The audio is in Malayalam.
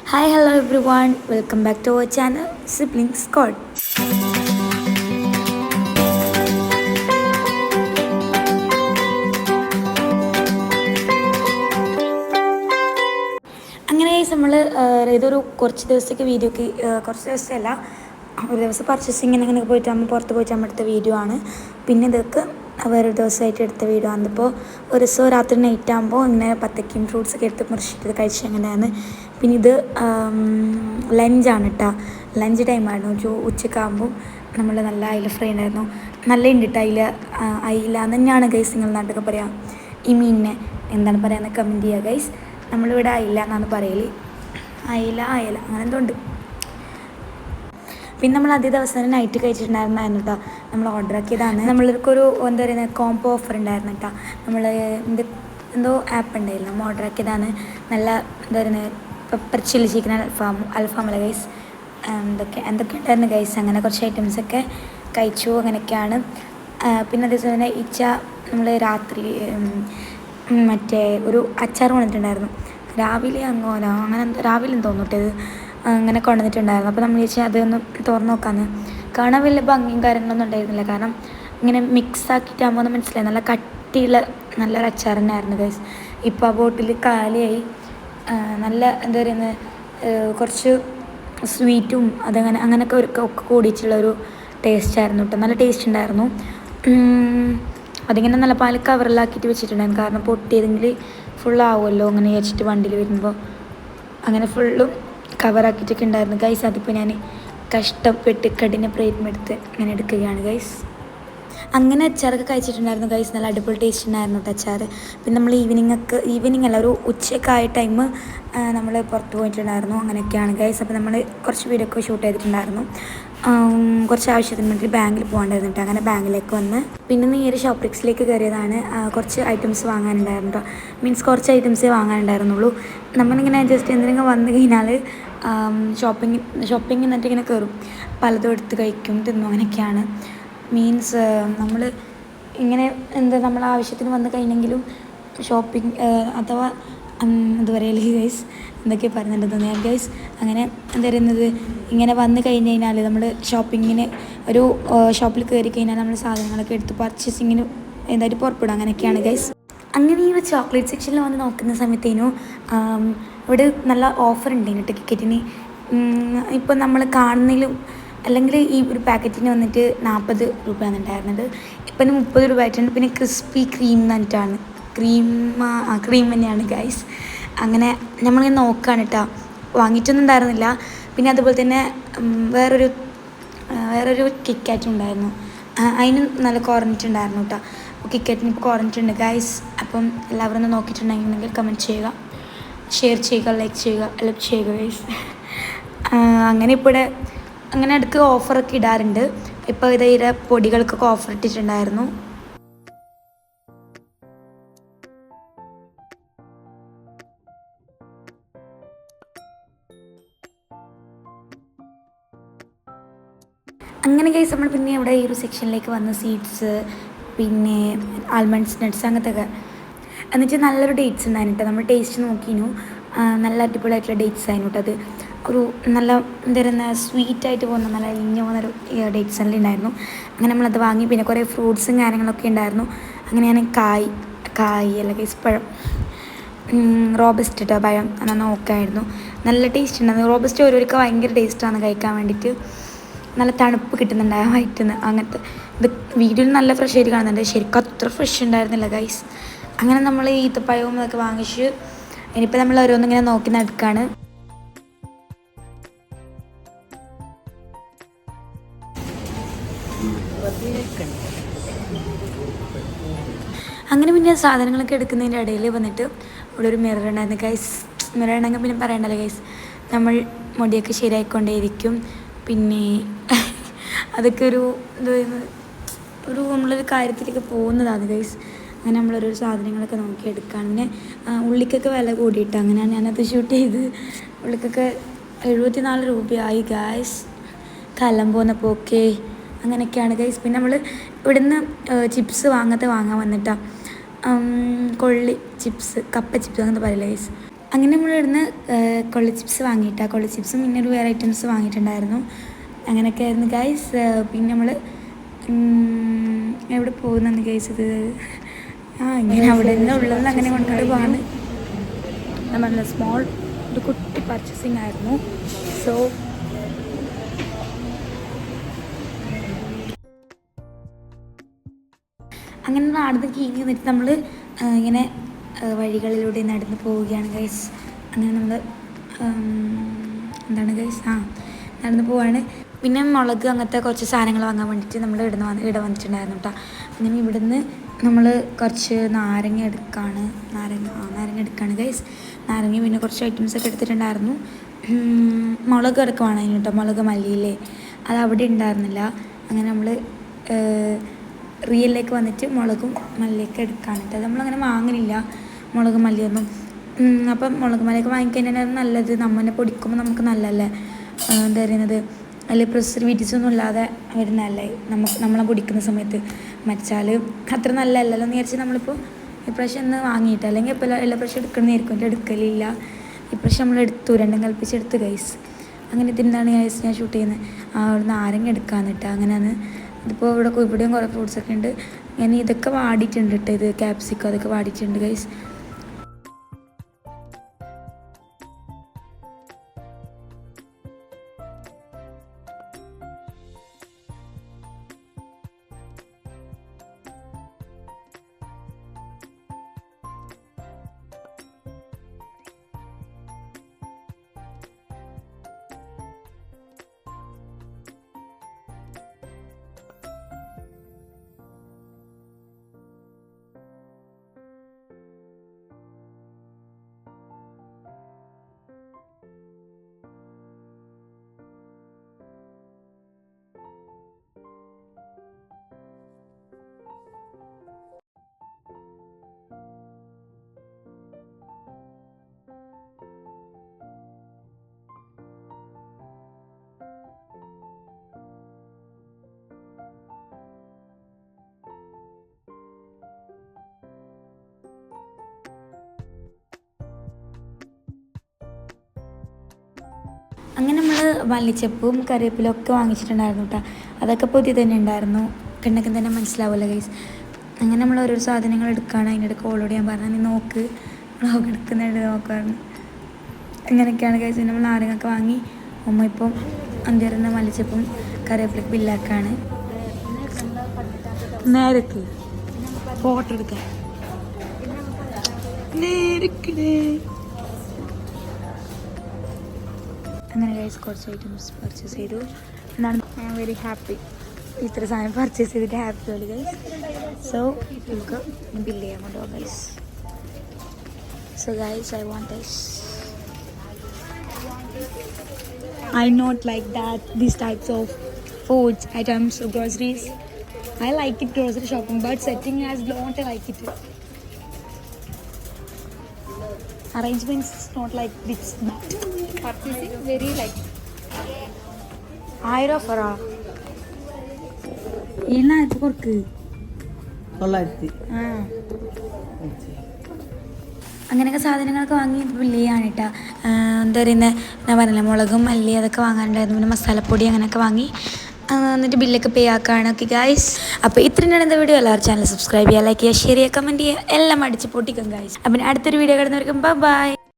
Hi, hello everyone. Welcome back to our channel, Siblings Squad. അങ്ങനെ നമ്മൾ ഇതൊരു കുറച്ച് ദിവസത്തേക്ക് വീഡിയോക്ക് കുറച്ച് ദിവസമല്ല ഒരു ദിവസം പർച്ചേസിങ്ങിന് അങ്ങനെ പോയിട്ട് അമ്മ പുറത്ത് പോയിട്ട് അമ്മ എടുത്ത വീഡിയോ ആണ്. പിന്നെ ഇതൊക്കെ വേറൊരു ദിവസമായിട്ട് എടുത്ത വീഡിയോ ആണ്. ഇപ്പോൾ ഒരു ദിവസം രാത്രി നൈറ്റ് ആകുമ്പോൾ ഇങ്ങനെ പത്തക്കയും ഫ്രൂട്ട്സൊക്കെ എടുത്ത് മുറിച്ചിട്ട് കഴിച്ച് അങ്ങനെയാണ്. പിന്നെ ഇത് ലഞ്ചാണ് കേട്ടോ. ലഞ്ച് ടൈമായിരുന്നു. ഉച്ചക്കാകുമ്പോൾ നമ്മൾ നല്ല അയില ഫ്രൈ ഉണ്ടായിരുന്നു. നല്ല ഉണ്ട് കേട്ടോ അയില തന്നെയാണ് ഗൈസ് നിങ്ങൾ നാട്ടിലൊക്കെ പറയാം. ഈ മീനിനെ എന്താണ് പറയുക കമൻറ്റ് ചെയ്യുക ഗൈസ്. നമ്മളിവിടെ അയില എന്നാണ് പറയൽ. അയില അങ്ങനെ എന്തോ ഉണ്ട്. പിന്നെ നമ്മൾ അതേ ദിവസം തന്നെ നൈറ്റ് കഴിച്ചിട്ടുണ്ടായിരുന്നു കേട്ടോ. നമ്മൾ ഓർഡർ ആക്കിയതാണ്. നമ്മൾക്കൊരു എന്താ പറയുന്നത് കോംബോ ഓഫർ ഉണ്ടായിരുന്നു കേട്ടോ. നമ്മൾ എന്തോ ആപ്പ് ഉണ്ടായില്ല, നമ്മൾ ഓർഡർ ആക്കിയതാണ്. നല്ല എന്താ പറയുന്നത് പെപ്പർ ചില്ലി ചിക്കൻ അൽഫാമല്ല ഗൈസ്, എന്തൊക്കെ ഉണ്ടായിരുന്നു ഗൈസ്. അങ്ങനെ കുറച്ച് ഐറ്റംസൊക്കെ കഴിച്ചു. അങ്ങനെയൊക്കെയാണ്. പിന്നെ അതേപോലെ തന്നെ നമ്മൾ രാത്രി മറ്റേ ഒരു അച്ചാർ കൊണ്ടിട്ടുണ്ടായിരുന്നു. രാവിലെ അങ്ങനെ രാവിലെ തോന്നിട്ടത് അങ്ങനെ കൊണ്ടുവന്നിട്ടുണ്ടായിരുന്നു. അപ്പോൾ നമ്മൾ ചോദിച്ചാൽ അതൊന്ന് തുറന്ന് നോക്കാമെന്ന്. കാണാൻ വലിയ ഭംഗിയും കാര്യങ്ങളൊന്നും ഉണ്ടായിരുന്നില്ല. കാരണം ഇങ്ങനെ മിക്സ് ആക്കിയിട്ടാകുമ്പോൾ ഒന്ന് മനസ്സിലായി. നല്ല കട്ടിയുള്ള നല്ലൊരു അച്ചാർ തന്നെയായിരുന്നു ഗൈസ്. ഇപ്പോൾ ആ ബോട്ടിൽ കാലിയായി. നല്ല എന്താ പറയുന്നത് കുറച്ച് സ്വീറ്റും അങ്ങനെയൊക്കെ ഒക്കെ കൂടിയിട്ടുള്ളൊരു ടേസ്റ്റായിരുന്നു കേട്ടോ. നല്ല ടേസ്റ്റ് ഉണ്ടായിരുന്നു. അതിങ്ങനെ നല്ല പാല് കവറിലാക്കിയിട്ട് വെച്ചിട്ടുണ്ടായിരുന്നു. കാരണം പൊട്ടിയതെങ്കിൽ ഫുള്ളാവുമല്ലോ അങ്ങനെ വെച്ചിട്ട് വണ്ടിയിൽ വരുമ്പോൾ. അങ്ങനെ ഫുള്ളും കവറാക്കിയിട്ടൊക്കെ ഉണ്ടായിരുന്നു ഗൈസ്. അതിപ്പോൾ ഞാൻ കഷ്ടപ്പെട്ട് കഠിന പ്രയത്നം അങ്ങനെ എടുക്കുകയാണ് ഗൈസ്. അങ്ങനെ അച്ചാറൊക്കെ കഴിച്ചിട്ടുണ്ടായിരുന്നു ഗൈസ്. നല്ല അടിപൊളി ടേസ്റ്റ് ഉണ്ടായിരുന്നു കേട്ടോ അച്ചാർ. പിന്നെ നമ്മൾ ഈവനിങ് അല്ല ഒരു ഉച്ചക്കായ ടൈം നമ്മൾ പുറത്ത് പോയിട്ടുണ്ടായിരുന്നു. അങ്ങനെയൊക്കെയാണ് ഗൈസ്. അപ്പോൾ നമ്മൾ കുറച്ച് വീഡിയോ ഒക്കെ ഷൂട്ട് ചെയ്തിട്ടുണ്ടായിരുന്നു. കുറച്ച് ആവശ്യത്തിന് വേണ്ടി ബാങ്കിൽ പോകേണ്ടതുണ്ട്. അങ്ങനെ ബാങ്കിലേക്ക് വന്ന് പിന്നെ നേരെ ഷോപ്പിക്സിലേക്ക് കയറിയതാണ്. കുറച്ച് ഐറ്റംസ് വാങ്ങാനുണ്ടായിരുന്നു കേട്ടോ. മീൻസ് കുറച്ച് ഐറ്റംസേ വാങ്ങാനുണ്ടായിരുന്നുള്ളൂ. നമ്മളിങ്ങനെ ജസ്റ്റ് എന്തെങ്കിലും വന്നു കഴിഞ്ഞാൽ ഷോപ്പിംഗ് എന്നിട്ട് ഇങ്ങനെ കയറും, പലതും എടുത്ത് കഴിക്കും, തിന്നും. അങ്ങനെയൊക്കെയാണ്. മീൻസ് നമ്മൾ ഇങ്ങനെ നമ്മൾ ആവശ്യത്തിന് വന്ന് കഴിഞ്ഞെങ്കിലും ഷോപ്പിംഗ് അഥവാ എന്താ പറയുക ഗൈസ്, എന്തൊക്കെ പറയുന്നുണ്ടെന്ന് ഞാൻ ഗൈസ്. അങ്ങനെ എന്താ പറയുന്നത് ഇങ്ങനെ വന്ന് കഴിഞ്ഞ് കഴിഞ്ഞാൽ നമ്മൾ ഷോപ്പിങ്ങിന് ഒരു ഷോപ്പിൽ കയറി കഴിഞ്ഞാൽ നമ്മൾ സാധനങ്ങളൊക്കെ എടുത്ത് പർച്ചേസിങ്ങിന് എന്തായാലും പുറപ്പെടും. അങ്ങനെയൊക്കെയാണ് ഗൈസ്. അങ്ങനെ ഈ ഒരു ചോക്ലേറ്റ് സെക്ഷനിൽ വന്ന് നോക്കുന്ന സമയത്തേനും ഇവിടെ നല്ല ഓഫർ ഉണ്ട് കേട്ടോ ടിക്കറ്റിന്. ഇപ്പം നമ്മൾ കാണുന്നതിലും അല്ലെങ്കിൽ ഈ ഒരു പാക്കറ്റിന് വന്നിട്ട് 40 രൂപയാണ് ഉണ്ടായിരുന്നത്. ഇപ്പം 30 രൂപ ആയിട്ടുണ്ട്. പിന്നെ ക്രിസ്പി ക്രീം എന്നിട്ടാണ് ക്രീം തന്നെയാണ് ഗൈസ്. അങ്ങനെ നമ്മളിങ്ങനെ നോക്കുകയാണ് കേട്ടോ. വാങ്ങിയിട്ടൊന്നും ഉണ്ടായിരുന്നില്ല. പിന്നെ അതുപോലെ തന്നെ വേറൊരു കിറ്റ്കാറ്റും ഉണ്ടായിരുന്നു. അതിന് നല്ല കുറഞ്ഞിട്ടുണ്ടായിരുന്നു കേട്ടോ. അപ്പോൾ കിറ്റ്കാറ്റിന് ഇപ്പോൾ കുറഞ്ഞിട്ടുണ്ട് ഗൈസ്. അപ്പം എല്ലാവരും ഒന്ന് നോക്കിയിട്ടുണ്ടെങ്കിൽ കമൻറ്റ് ചെയ്യുക, ഷെയർ ചെയ്യുക, ലൈക്ക് ചെയ്യുക ഗൈസ്. അങ്ങനെ ഇപ്പോൾ അങ്ങനെ അടുക്ക് ഓഫറൊക്കെ ഇടാറുണ്ട്. ഇപ്പോൾ ഇതിൻ്റെ പൊടികൾക്കൊക്കെ ഓഫർ ഇട്ടിട്ടുണ്ടായിരുന്നു. അങ്ങനെ ഗൈസ് നമ്മൾ പിന്നെ ഇവിടെ ഈ ഒരു സെക്ഷനിലേക്ക് വന്ന് സീഡ്സ്, പിന്നെ ആൽമണ്ട്സ്, നട്ട്സ് അങ്ങനത്തെ ഒക്കെ. എന്നിട്ട് നല്ലൊരു ഡേറ്റ്സ് ഉണ്ടായിരുന്നു കേട്ടോ. നമ്മൾ ടേസ്റ്റ് നോക്കിയിരുന്നു. നല്ല അടിപൊളിയായിട്ടുള്ള ഡേറ്റ്സ് ആയിരുന്നു കേട്ടോ. അത് ഒരു നല്ല എന്താ പറയുക സ്വീറ്റായിട്ട് പോകുന്ന നല്ല ഇഞ്ഞ പോകുന്നൊരു ഡേറ്റ്സ് എല്ലാം ഉണ്ടായിരുന്നു. അങ്ങനെ നമ്മളത് വാങ്ങി. പിന്നെ കുറേ ഫ്രൂട്ട്സും കാര്യങ്ങളൊക്കെ ഉണ്ടായിരുന്നു. അങ്ങനെ ഞാൻ കായ് അല്ല ഗൈസ് പഴം, റോബസ്റ്റ് കേട്ടോ പഴം അങ്ങനെ നോക്കായിരുന്നു. നല്ല ടേസ്റ്റ് ഉണ്ടായിരുന്നു. റോബസ്റ്റ് ഓരോരുക്ക് ഭയങ്കര ടേസ്റ്റാണ് കഴിക്കാൻ വേണ്ടിയിട്ട്. നല്ല തണുപ്പ് കിട്ടുന്നുണ്ടായ വയറ്റിന്ന്. അങ്ങനത്തെ ഇത് വീഡിയോയിൽ നല്ല ഫ്രഷ് ആയിട്ട് കാണുന്നുണ്ട്. ശരിക്കും അത്ര ഫ്രഷ് ഉണ്ടായിരുന്നില്ല ഗൈസ്. അങ്ങനെ നമ്മൾ ഈത്തപ്പഴവും അതൊക്കെ വാങ്ങിച്ച് ഇനിയിപ്പോൾ നമ്മൾ ഓരോന്നിങ്ങനെ നോക്കി നടക്കുകയാണ്. അങ്ങനെ പിന്നെ സാധനങ്ങളൊക്കെ എടുക്കുന്നതിൻ്റെ ഇടയിൽ വന്നിട്ട് ഇവിടെ ഒരു മിറർ ഉണ്ടായിരുന്നു ഗൈസ്. മിറർ ഉണ്ടെങ്കിൽ പിന്നെ പറയണ്ടല്ലോ ഗൈസ്. നമ്മൾ മുടിയൊക്കെ ശരിയായിക്കൊണ്ടേയിരിക്കും. പിന്നെ അതൊക്കെ ഒരു നമ്മളൊരു കാര്യത്തിലേക്ക് പോകുന്നതാണ് ഗൈസ്. അങ്ങനെ നമ്മളൊരു സാധനങ്ങളൊക്കെ നോക്കിയെടുക്കുകയാണ്. പിന്നെ ഉള്ളിക്കൊക്കെ വില കൂടിയിട്ട് അങ്ങനെയാണ് ഞാനത് ഷൂട്ട് ചെയ്ത്. ഉള്ളിക്കൊക്കെ 74 രൂപയായി ഗൈസ്. കലം പോന്നപ്പോൾ ഓക്കെ. അങ്ങനെയൊക്കെയാണ് ഗൈസ്. പിന്നെ നമ്മൾ ഇവിടുന്ന് ചിപ്സ് വാങ്ങാൻ വന്നിട്ടാണ്. കൊള്ളി ചിപ്സ്, കപ്പ ചിപ്സ് അങ്ങനത്തെ പറയില്ല ഗൈസ്. അങ്ങനെ നമ്മളിവിടുന്ന് കൊള്ളി ചിപ്സ് വാങ്ങിയിട്ടാണ്. കൊള്ളി ചിപ്സും പിന്നെ ഒരു വേറെ ഐറ്റംസ് വാങ്ങിയിട്ടുണ്ടായിരുന്നു. അങ്ങനെയൊക്കെ ആയിരുന്നു ഗൈസ്. പിന്നെ നമ്മൾ എവിടെ പോകുന്നെന്ന് ഗൈസ് ഇത് ഇങ്ങനെ അവിടെ തന്നെ ഉള്ളത് അങ്ങനെ കൊണ്ടുകൊണ്ട് പോകാണ്. നമ്മൾ സ്മോൾ ഒരു കുട്ടി പർച്ചേസിങ് ആയിരുന്നു. സോ അങ്ങനെ നടന്ന് കീഴി നിന്നിട്ട് നമ്മൾ ഇങ്ങനെ വഴികളിലൂടെ നടന്ന് പോവുകയാണ് ഗൈസ്. അങ്ങനെ നമ്മൾ എന്താണ് ഗൈസ് നടന്ന് പോവാണ്. പിന്നെ മുളക് അങ്ങനത്തെ കുറച്ച് സാധനങ്ങൾ വാങ്ങാൻ വേണ്ടിയിട്ട് നമ്മൾ ഇവിടെ വന്നിട്ടുണ്ടായിരുന്നു കേട്ടോ. അങ്ങനെ ഇവിടുന്ന് നമ്മൾ കുറച്ച് നാരങ്ങ എടുക്കുകയാണ്. നാരങ്ങ എടുക്കുകയാണ് ഗൈസ്. നാരങ്ങ പിന്നെ കുറച്ച് ഐറ്റംസൊക്കെ എടുത്തിട്ടുണ്ടായിരുന്നു. മുളക് എടുക്കുവാണ് അതിന് കേട്ടോ. മുളക് മല്ലിയില്ലേ അത് അവിടെ ഉണ്ടായിരുന്നില്ല. അങ്ങനെ നമ്മൾ റിയലിലേക്ക് വന്നിട്ട് മുളകും മല്ലിയൊക്കെ എടുക്കുകയാണ് കേട്ടോ. നമ്മളങ്ങനെ വാങ്ങലില്ല മുളക് മല്ലിയൊന്നും. അപ്പം മുളക് മല്ലിയൊക്കെ വാങ്ങിക്കഴിഞ്ഞാൽ നല്ലത്. നമ്മനെ പൊടിക്കുമ്പോൾ നമുക്ക് നല്ലതല്ലേ, എന്താ പറയുന്നത്, അതിൽ പ്രിസർവേറ്റീവ്സ് ഒന്നും ഇല്ലാതെ വരുന്നതല്ലേ നമ്മളെ പൊടിക്കുന്ന സമയത്ത്. മരിച്ചാൽ അത്ര നല്ലതല്ലല്ലോ എന്ന് വിചാരിച്ച് നമ്മളിപ്പോൾ ഇപ്രാവശ്യം ഒന്ന് വാങ്ങിയിട്ട്, അല്ലെങ്കിൽ ഇപ്പോൾ എല്ലാ പ്രാവശ്യം എടുക്കണമെന്നായിരിക്കും. എടുക്കലില്ല. ഇപ്രാവശ്യം നമ്മൾ എടുത്തു, രണ്ടും കൽപ്പിച്ചെടുത്ത് ഗൈസ്. അങ്ങനെ ഇതിൻ്റെതാണ് ഗൈസ് ഞാൻ ഷൂട്ട് ചെയ്യുന്നത്. അവിടെ നാരങ്ങ എടുക്കാന്നിട്ട് അങ്ങനെയാണ്. ഇതിപ്പോൾ ഇവിടെയും കുറേ ഫ്രൂട്ട്സൊക്കെ ഉണ്ട്. ഞാൻ ഇതൊക്കെ വാടിയിട്ടുണ്ട് കേട്ടോ. ഇത് ക്യാപ്സിക്കോ അതൊക്കെ വാടിയിട്ടുണ്ട് ഗൈസ്. അങ്ങനെ നമ്മൾ മല്ലിച്ചപ്പും കറിവേപ്പിലും ഒക്കെ വാങ്ങിച്ചിട്ടുണ്ടായിരുന്നു കേട്ടോ. അതൊക്കെ പുതിയ തന്നെ ഉണ്ടായിരുന്നു. കണ്ടൊക്കെ തന്നെ മനസ്സിലാവുമല്ലോ ഗൈസ്. അങ്ങനെ നമ്മൾ ഓരോ സാധനങ്ങൾ എടുക്കുകയാണ്. അതിൻ്റെ ഇടയ്ക്ക് ഓളോട് ഞാൻ പറഞ്ഞു നീ നോക്ക് എടുക്കുന്നുണ്ട് നോക്കാറുണ്ട്. അങ്ങനെയൊക്കെയാണ് ഗൈസ്. നമ്മൾ നാരങ്ങയൊക്കെ വാങ്ങി ഉമ്മ ഇപ്പം അന്തേരുന്ന മല്ലിച്ചപ്പും കറിവേപ്പിലൊക്കെ ബില്ലാക്കാണ്. നേരക്ക് ഫോട്ടോ എടുക്കാൻ നേരക്കിടേ. അങ്ങനെ ഗൈസ് കുറച്ച് ഐറ്റംസ് പർച്ചേസ് ചെയ്തു. എന്നാണ് ഐ ആം വെരി ഹാപ്പി. ഇത്ര സാധനം പർച്ചേസ് ചെയ്തിട്ട് ഹാപ്പി ആണ് ഗൈസ്. സോ നമുക്ക് ബില്ല് ചെയ്യാൻ കൊണ്ടുപോകാം guys. So guys I want this. I not like that these types of foods items or groceries. I like it grocery shopping, but setting as don't like it. Arrangements not like this, but purchasing very like 1000 offer. Illa ipo korku 900. അങ്ങനെയൊക്കെ സാധനങ്ങളൊക്കെ വാങ്ങി ബില്ല് ചെയ്യാണ് കേട്ടോ. എന്താ പറയുന്നത്, ഞാൻ പറഞ്ഞില്ല മുളകും മല്ലി അതൊക്കെ വാങ്ങാനുണ്ടായിരുന്നു. പിന്നെ മസാലപ്പൊടി അങ്ങനെയൊക്കെ വാങ്ങി എന്നിട്ട് ബില്ലൊക്കെ പേ ആക്കുകയാണ്. ഓക്കെ ഗൈസ്, അപ്പോൾ ഇത്രയാണ് എന്താ വീഡിയോ. എല്ലാവരും ചാനൽ സബ്സ്ക്രൈബ് ചെയ്യുക, ലൈക്ക് ചെയ്യുക, ഷെയർ ചെയ്യുക, കമൻറ്റ് ചെയ്യുക, എല്ലാം അടിച്ച് പൊട്ടിക്കും ഗൈസ്. അപ്പം അടുത്തൊരു വീഡിയോ കിടന്നവർക്കും ബൈ.